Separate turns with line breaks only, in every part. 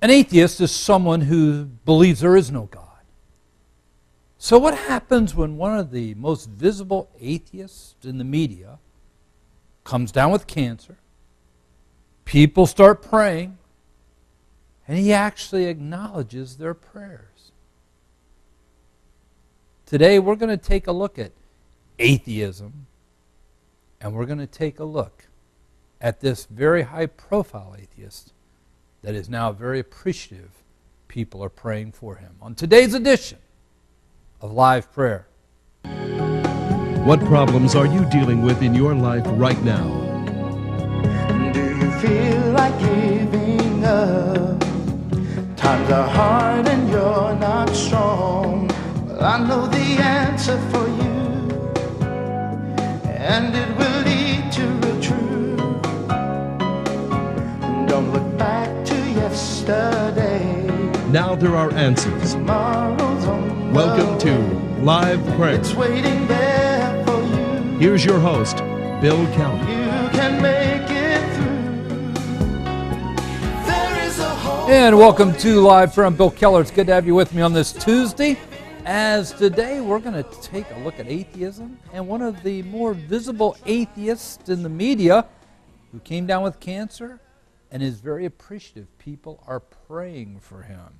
An atheist is someone who believes there is no God. So what happens when one of the most visible atheists in the media comes down with cancer, people start praying, and he actually acknowledges their prayers? Today we're going to take a look at atheism, and we're going to take a look at this very high-profile atheist that is now very appreciative people are praying for him. On today's edition of Live Prayer.
What problems are you dealing with in your life right now?
Do you feel like giving up? Times are hard and you're not strong. Well, I know the answer for you, and it will lead to real truth. Don't look back to yesterday.
Now there are answers.
Tomorrow's on
Welcome to Live Prayer.
It's waiting there for you.
Here's your host, Bill Keller.
You can make it through. There is a hope.
And welcome to Live Prayer. I'm Bill Keller. It's good to have you with me on this Tuesday, as today we're going to take a look at atheism and one of the more visible atheists in the media who came down with cancer and is very appreciative. People are praying for him.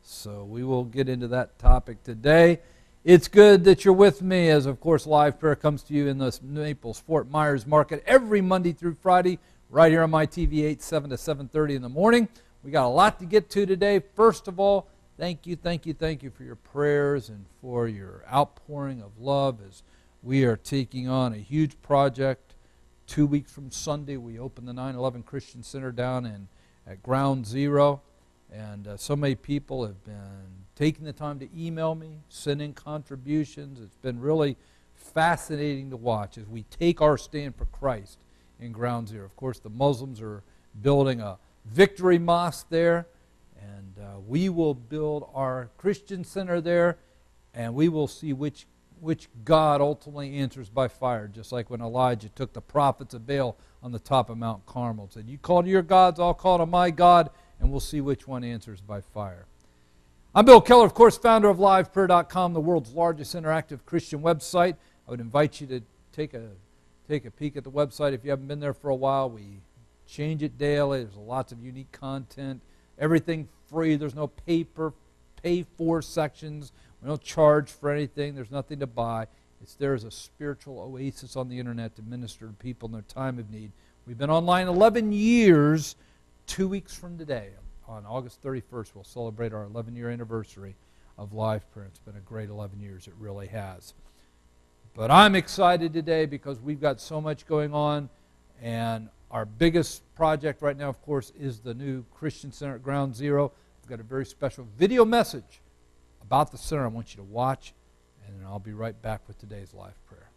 So we will get into that topic today. It's good that you're with me as, of course, Live Prayer comes to you in the Naples-Fort Myers market every Monday through Friday, right here on my TV 8, 7 to 7:30 in the morning. We got a lot to get to today. First of all, thank you for your prayers and for your outpouring of love as we are taking on a huge project. 2 weeks from Sunday, we open the 9/11 Christian Center down at Ground Zero. And so many people have been taking the time to email me, sending contributions. It's been really fascinating to watch as we take our stand for Christ in Ground Zero. Of course, the Muslims are building a victory mosque there, and we will build our Christian center there, and we will see which God ultimately answers by fire, just like when Elijah took the prophets of Baal on the top of Mount Carmel and said, "You call to your gods, I'll call to my God," and we'll see which one answers by fire. I'm Bill Keller, of course, founder of LivePrayer.com, the world's largest interactive Christian website. I would invite you to take a peek at the website if you haven't been there for a while. We change it daily. There's lots of unique content. Everything free. There's no pay-for sections. We don't charge for anything. There's nothing to buy. It's there as a spiritual oasis on the internet to minister to people in their time of need. We've been online 11 years. 2 weeks from today, on August 31st, we'll celebrate our 11-year anniversary of Live Prayer. It's been a great 11 years. It really has. But I'm excited today because we've got so much going on, and our biggest project right now, of course, is the new Christian Center at Ground Zero. We've got a very special video message about the center I want you to watch, and then I'll be right back with today's Live Prayer.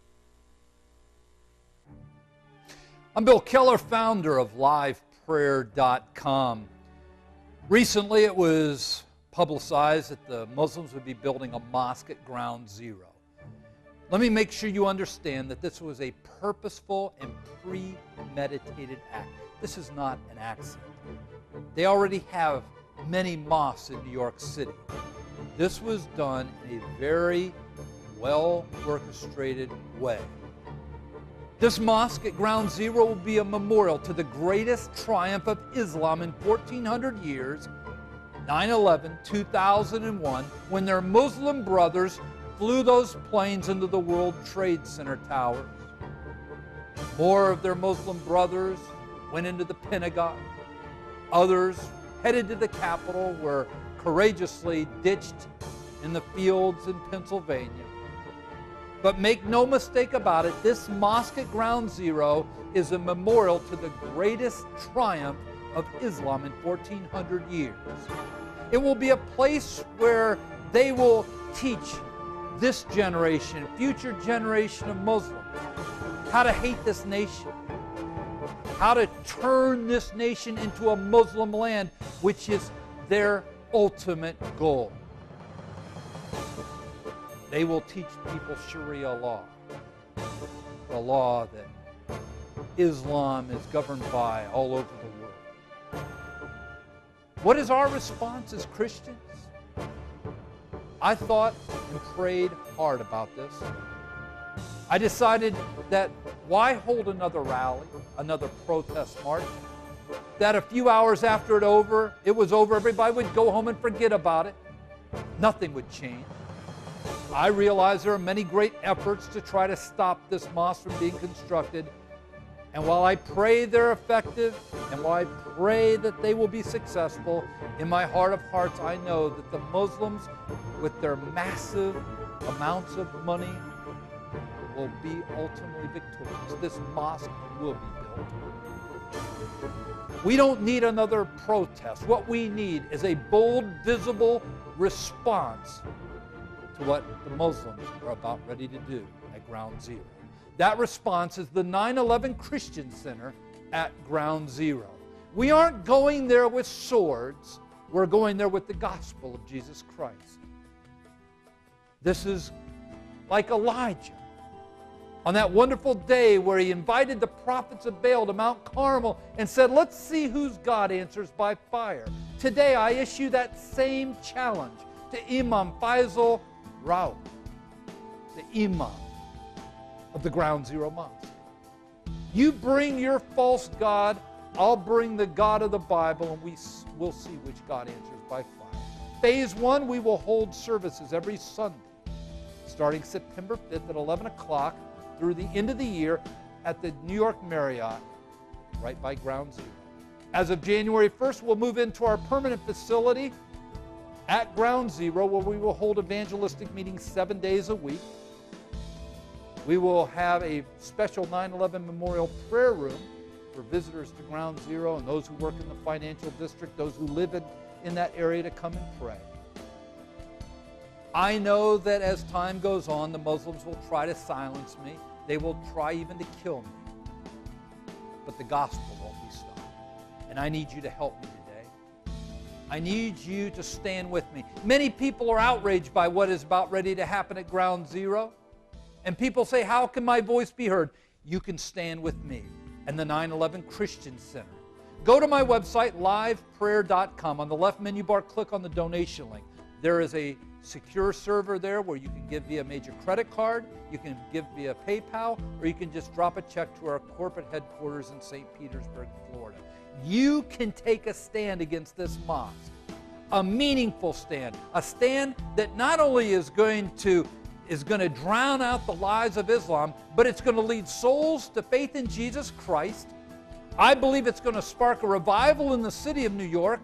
I'm Bill Keller, founder of LivePrayer.com. Recently it was publicized that the Muslims would be building a mosque at Ground Zero. Let me make sure you understand that this was a purposeful and premeditated act. This is not an accident. They already have many mosques in New York City. This was done in a very well-orchestrated way. This mosque at Ground Zero will be a memorial to the greatest triumph of Islam in 1,400 years, 9/11, 2001, when their Muslim brothers flew those planes into the World Trade Center towers. More of their Muslim brothers went into the Pentagon. Others headed to the Capitol, were courageously ditched in the fields in Pennsylvania. But make no mistake about it, this mosque at Ground Zero is a memorial to the greatest triumph of Islam in 1,400 years. It will be a place where they will teach this generation, future generation of Muslims, how to hate this nation, how to turn this nation into a Muslim land, which is their ultimate goal. They will teach people Sharia law, the law that Islam is governed by all over the world. What is our response as Christians? I thought and prayed hard about this. I decided that why hold another rally, another protest march? That a few hours after it was over, everybody would go home and forget about it. Nothing would change. I realize there are many great efforts to try to stop this mosque from being constructed. And while I pray they're effective, and while I pray that they will be successful, in my heart of hearts, I know that the Muslims, with their massive amounts of money, will be ultimately victorious. This mosque will be built. We don't need another protest. What we need is a bold, visible response to what the Muslims are about ready to do at Ground Zero. That response is the 9/11 Christian Center at Ground Zero. We aren't going there with swords. We're going there with the gospel of Jesus Christ. This is like Elijah on that wonderful day where he invited the prophets of Baal to Mount Carmel and said, let's see whose God answers by fire. Today I issue that same challenge to Imam Faisal Raouf, the Imam of the Ground Zero Mosque. You bring your false God, I'll bring the God of the Bible, and we'll see which God answers by fire. Phase 1, we will hold services every Sunday, starting September 5th at 11 o'clock through the end of the year at the New York Marriott, right by Ground Zero. As of January 1st, we'll move into our permanent facility at Ground Zero, where we will hold evangelistic meetings 7 days a week. We will have a special 9/11 Memorial Prayer Room for visitors to Ground Zero and those who work in the financial district, those who live in that area to come and pray. I know that as time goes on, the Muslims will try to silence me. They will try even to kill me. But the gospel won't be stopped. And I need you to help me today. I need you to stand with me. Many people are outraged by what is about ready to happen at Ground Zero. And people say, how can my voice be heard? You can stand with me and the 9/11 Christian Center. Go to my website, LivePrayer.com. On the left menu bar, click on the donation link. There is a secure server there where you can give via major credit card, you can give via PayPal, or you can just drop a check to our corporate headquarters in St. Petersburg, Florida. You can take a stand against this mosque, a meaningful stand, a stand that not only is going to drown out the lies of Islam, but it's going to lead souls to faith in Jesus Christ. I believe it's going to spark a revival in the city of New York,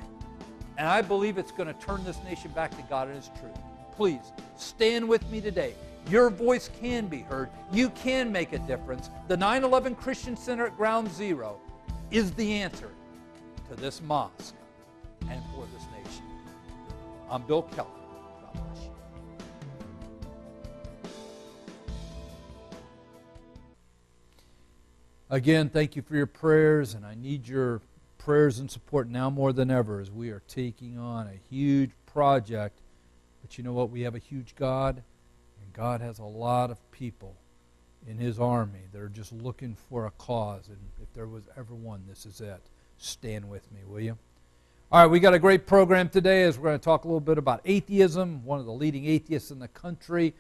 and I believe it's going to turn this nation back to God and His truth. Please, stand with me today. Your voice can be heard. You can make a difference. The 9/11 Christian Center at Ground Zero is the answer to this mosque and for this nation. I'm Bill Keller. God bless you. Again, thank you for your prayers, and I need your prayers and support now more than ever as we are taking on a huge project. But you know what? We have a huge God, and God has a lot of people in His army that are just looking for a cause. And if there was ever one, this is it. Stand with me, will you? All right, we got a great program today as we're going to talk a little bit about atheism. One of the leading atheists in the country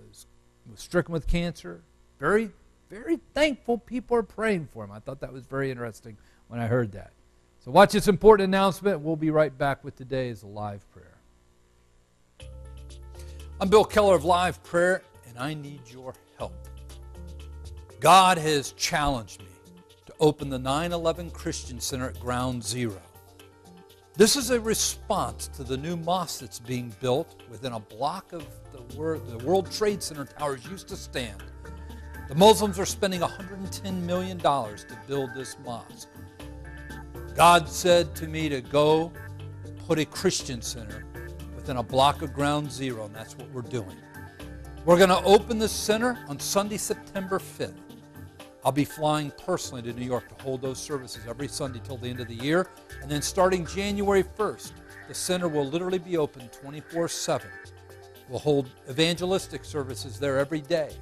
was stricken with cancer. Very, very thankful people are praying for him. I thought that was very interesting when I heard that. So watch this important announcement. We'll be right back with today's live prayer. I'm Bill Keller of Live Prayer, and I need your help. God has challenged me to open the 9/11 Christian Center at Ground Zero. This is a response to the new mosque that's being built within a block of where the World Trade Center towers used to stand. The Muslims are spending $110 million to build this mosque. God said to me to go put a Christian center within a block of Ground Zero, and that's what we're doing. We're going to open the center on Sunday, September 5th. I'll be flying personally to New York to hold those services every Sunday till the end of the year. And then starting January 1st, the center will literally be open 24/7. We'll hold evangelistic services there every day.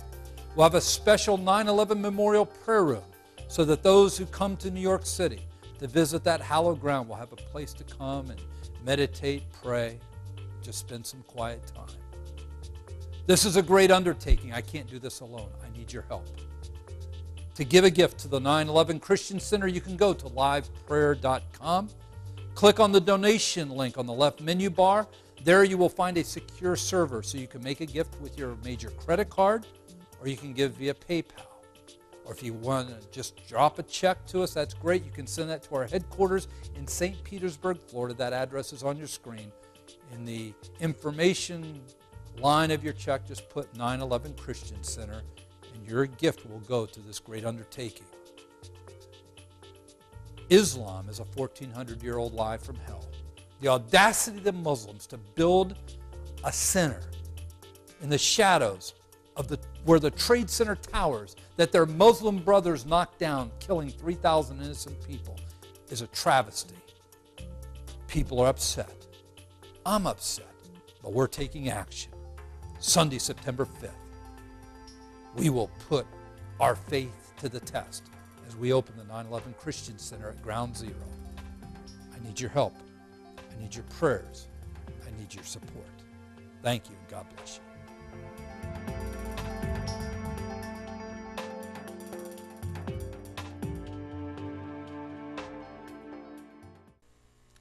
We'll have a special 9/11 Memorial Prayer Room so that those who come to New York City, to visit that hallowed ground. We'll have a place to come and meditate, pray, just spend some quiet time. This is a great undertaking. I can't do this alone. I need your help. To give a gift to the 9/11 Christian Center, you can go to LivePrayer.com. Click on the donation link on the left menu bar. There you will find a secure server so you can make a gift with your major credit card, or you can give via PayPal. Or if you want to just drop a check to us, that's great. You can send that to our headquarters in St. Petersburg, Florida. That address is on your screen. In the information line of your check, just put 9/11 Christian Center, and your gift will go to this great undertaking. Islam is a 1,400-year-old lie from hell. The audacity of the Muslims to build a center in the shadows of where the Trade Center towers that their Muslim brothers knocked down, killing 3,000 innocent people, is a travesty. People are upset. I'm upset, but we're taking action. Sunday, September 5th, we will put our faith to the test as we open the 9/11 Christian Center at Ground Zero. I need your help. I need your prayers. I need your support. Thank you, and God bless you.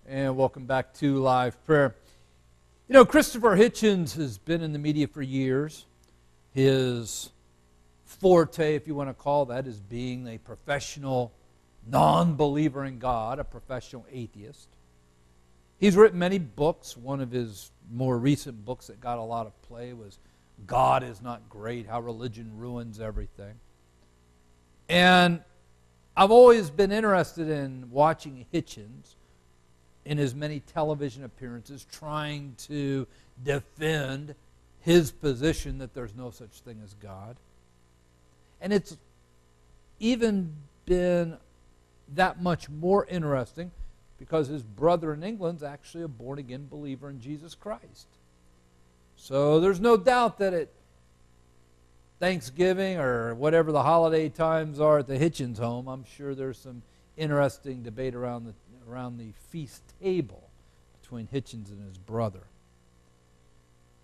And welcome back to Live Prayer. You know, Christopher Hitchens has been in the media for years. His forte, if you want to call that, is being a professional non-believer in God, a professional atheist. He's written many books. One of his more recent books that got a lot of play was God is Not Great, How Religion Ruins Everything. And I've always been interested in watching Hitchens in his many television appearances trying to defend his position that there's no such thing as God. And it's even been that much more interesting because his brother in England's actually a born-again believer in Jesus Christ. So there's no doubt that at Thanksgiving or whatever the holiday times are at the Hitchens home, I'm sure there's some interesting debate around the feast table between Hitchens and his brother.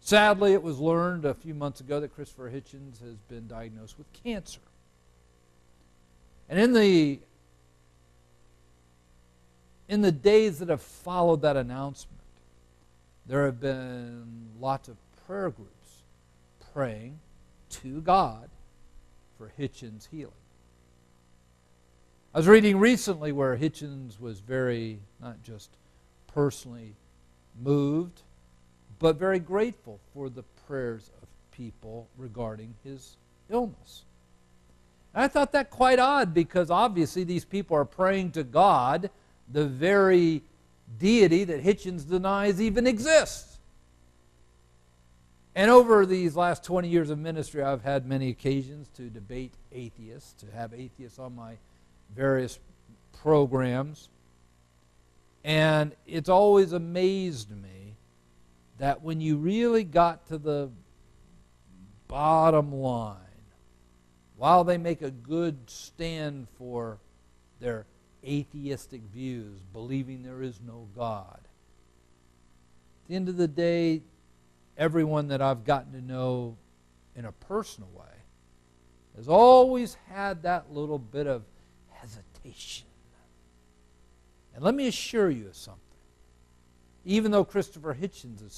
Sadly, it was learned a few months ago that Christopher Hitchens has been diagnosed with cancer. And in the days that have followed that announcement, there have been lots of prayer groups praying to God for Hitchens' healing. I was reading recently where Hitchens was very, not just personally moved, but very grateful for the prayers of people regarding his illness. And I thought that quite odd because obviously these people are praying to God, the very deity that Hitchens denies even exists. And over these last 20 years of ministry, I've had many occasions to debate atheists, to have atheists on my various programs. And it's always amazed me that when you really got to the bottom line, while they make a good stand for their atheistic views, believing there is no God, at the end of the day, everyone that I've gotten to know in a personal way has always had that little bit of hesitation. And let me assure you of something. Even though Christopher Hitchens is